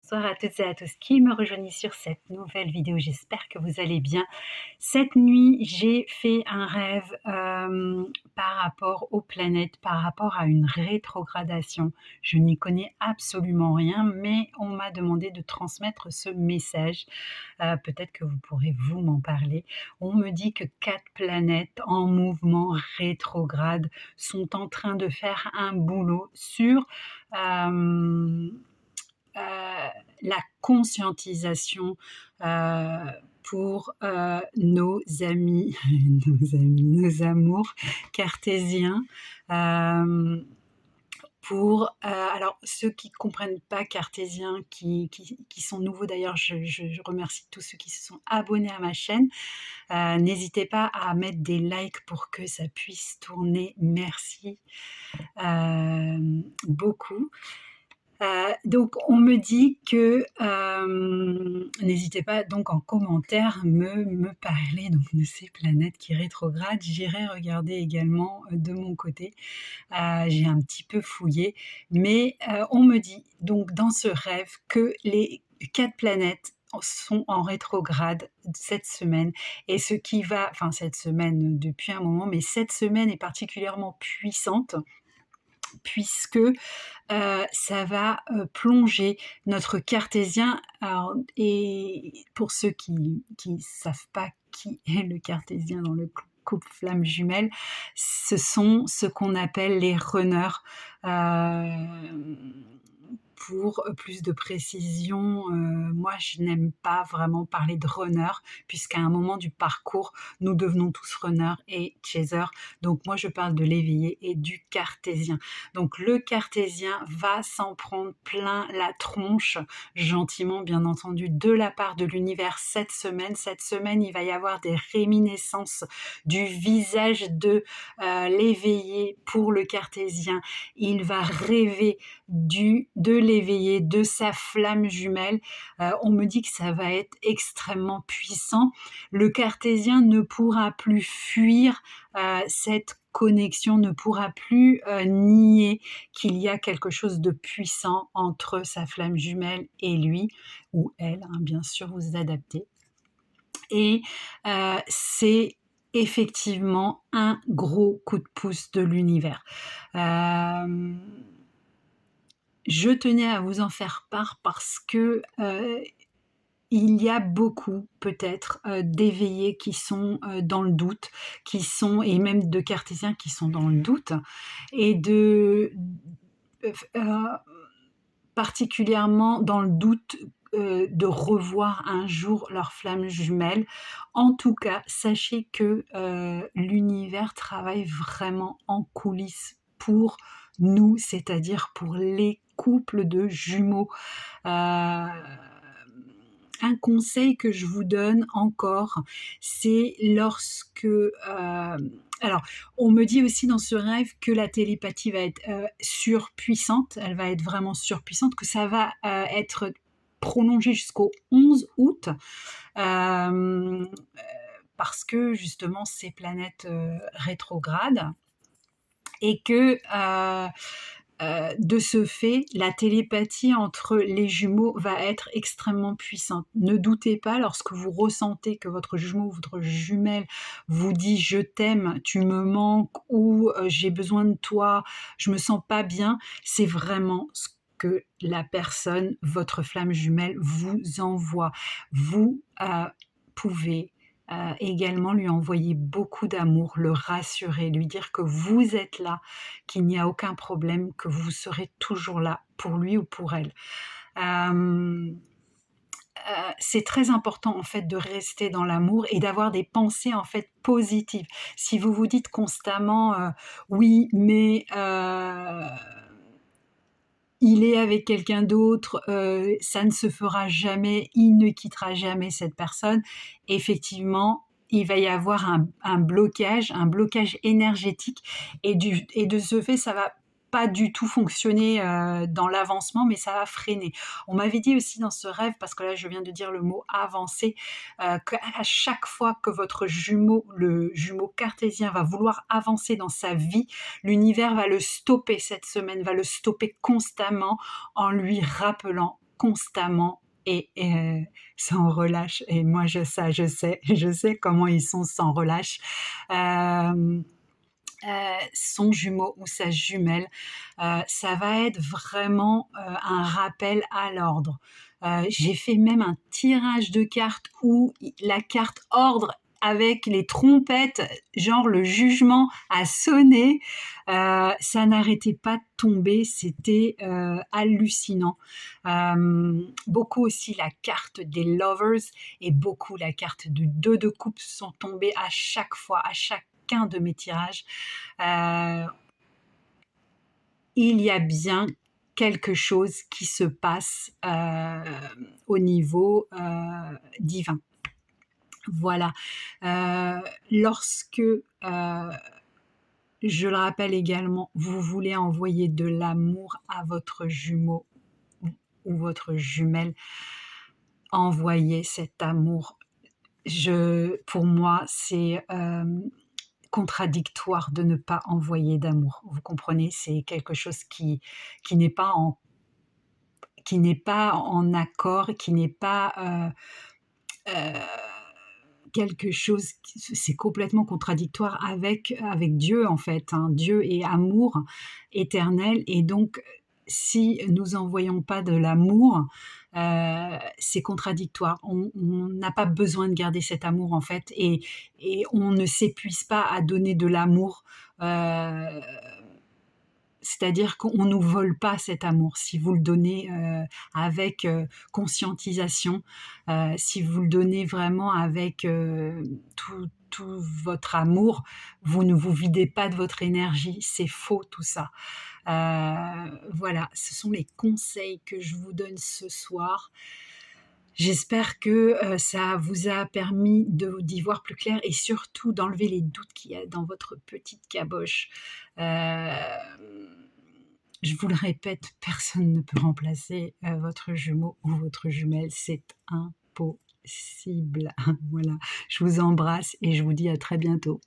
bonsoir à toutes et à tous qui me rejoignent sur cette nouvelle vidéo. J'espère que vous allez bien. Cette nuit, j'ai fait un rêve par rapport aux planètes, par rapport à une rétrogradation. Je n'y connais absolument rien, mais on m'a demandé de transmettre ce message. Peut-être que vous pourrez vous m'en parler. On me dit que 4 planètes en mouvement rétrograde sont en train de faire un boulot sur euh, la conscientisation pour nos amours cartésiens. Alors ceux qui comprennent pas cartésien, qui sont nouveaux d'ailleurs, je remercie tous ceux qui se sont abonnés à ma chaîne. N'hésitez pas à mettre des likes pour que ça puisse tourner. Merci beaucoup. Donc on me dit que n'hésitez pas donc en commentaire me parler donc de ces planètes qui rétrogradent. J'irai regarder également de mon côté. J'ai un petit peu fouillé, mais on me dit donc dans ce rêve que les 4 planètes sont en rétrograde cette semaine, et ce qui va, enfin cette semaine depuis un moment, mais cette semaine est particulièrement puissante puisque ça va plonger notre cartésien. Alors, et pour ceux qui ne savent pas qui est le cartésien dans le couple flamme jumelle, ce sont ce qu'on appelle les runners. Pour plus de précision, moi je n'aime pas vraiment parler de runner, puisqu'à un moment du parcours, nous devenons tous runners et chasers. Donc moi je parle de l'éveillé et du cartésien. Donc le cartésien va s'en prendre plein la tronche, gentiment bien entendu, de la part de l'univers cette semaine. Cette semaine, il va y avoir des réminiscences du visage de l'éveillé pour le cartésien. Il va rêver de l'éveillé, de sa flamme jumelle. On me dit que ça va être extrêmement puissant. Le cartésien ne pourra plus fuir cette connexion, ne pourra plus nier qu'il y a quelque chose de puissant entre sa flamme jumelle et lui, ou elle, hein, bien sûr, vous vous adaptez. Et c'est effectivement un gros coup de pouce de l'univers. Je tenais à vous en faire part parce que il y a beaucoup peut-être d'éveillés qui sont dans le doute, et même de cartésiens qui sont dans le doute, et particulièrement dans le doute de revoir un jour leur flamme jumelle. En tout cas, sachez que l'univers travaille vraiment en coulisses pour nous, c'est-à-dire pour les couples de jumeaux. Un conseil que je vous donne encore, c'est lorsque... alors, on me dit aussi dans ce rêve que la télépathie va être surpuissante, elle va être vraiment surpuissante, que ça va être prolongé jusqu'au 11 août, parce que justement ces planètes rétrogradent, et que de ce fait, la télépathie entre les jumeaux va être extrêmement puissante. Ne doutez pas, lorsque vous ressentez que votre jumeau ou votre jumelle vous dit « je t'aime, tu me manques » ou « j'ai besoin de toi, je me sens pas bien », c'est vraiment ce que la personne, votre flamme jumelle, vous envoie. Vous pouvez également lui envoyer beaucoup d'amour, le rassurer, lui dire que vous êtes là, qu'il n'y a aucun problème, que vous serez toujours là pour lui ou pour elle. C'est très important en fait de rester dans l'amour et d'avoir des pensées en fait positives. Si vous vous dites constamment oui, mais il est avec quelqu'un d'autre, ça ne se fera jamais, il ne quittera jamais cette personne. Effectivement, il va y avoir un blocage énergétique, et de ce fait, ça va pas du tout fonctionner dans l'avancement, mais ça va freiner. On m'avait dit aussi dans ce rêve, parce que là je viens de dire le mot avancer, qu'à chaque fois que votre jumeau, le jumeau cartésien, va vouloir avancer dans sa vie, l'univers va le stopper cette semaine, va le stopper constamment en lui rappelant constamment et sans relâche. Et moi, je sais comment ils sont sans relâche. Hem Son jumeau ou sa jumelle, ça va être vraiment, un rappel à l'ordre. J'ai fait même un tirage de cartes où la carte ordre avec les trompettes, genre le jugement a sonné, ça n'arrêtait pas de tomber, c'était, hallucinant. Beaucoup aussi la carte des lovers et beaucoup la carte du 2 de coupe sont tombées à chaque fois, à chacun de mes tirages. Heu, il y a bien quelque chose qui se passe, au niveau, divin. Voilà. Lorsque, je le rappelle également, vous voulez envoyer de l'amour à votre jumeau ou votre jumelle, envoyez cet amour. Pour moi, c'est, contradictoire de ne pas envoyer d'amour. Vous comprenez? C'est quelque chose qui n'est pas en accord, qui n'est pas, heu, quelque chose qui c'est complètement contradictoire avec Dieu, en fait, hein. Dieu est amour éternel et donc si nous envoyons pas de l'amour, c'est contradictoire. On n'a pas besoin de garder cet amour, en fait, et on ne s'épuise pas à donner de l'amour, c'est-à-dire qu'on nous vole pas cet amour. Si vous le donnez, avec, conscientisation, si vous le donnez vraiment avec, tout votre amour, vous ne vous videz pas de votre énergie. C'est faux tout ça. Voilà, ce sont les conseils que je vous donne ce soir. J'espère que, ça vous a permis d'y voir plus clair et surtout d'enlever les doutes qu'il y a dans votre petite caboche. Je vous le répète, personne ne peut remplacer, votre jumeau ou votre jumelle, c'est impossible. Voilà, je vous embrasse et je vous dis à très bientôt.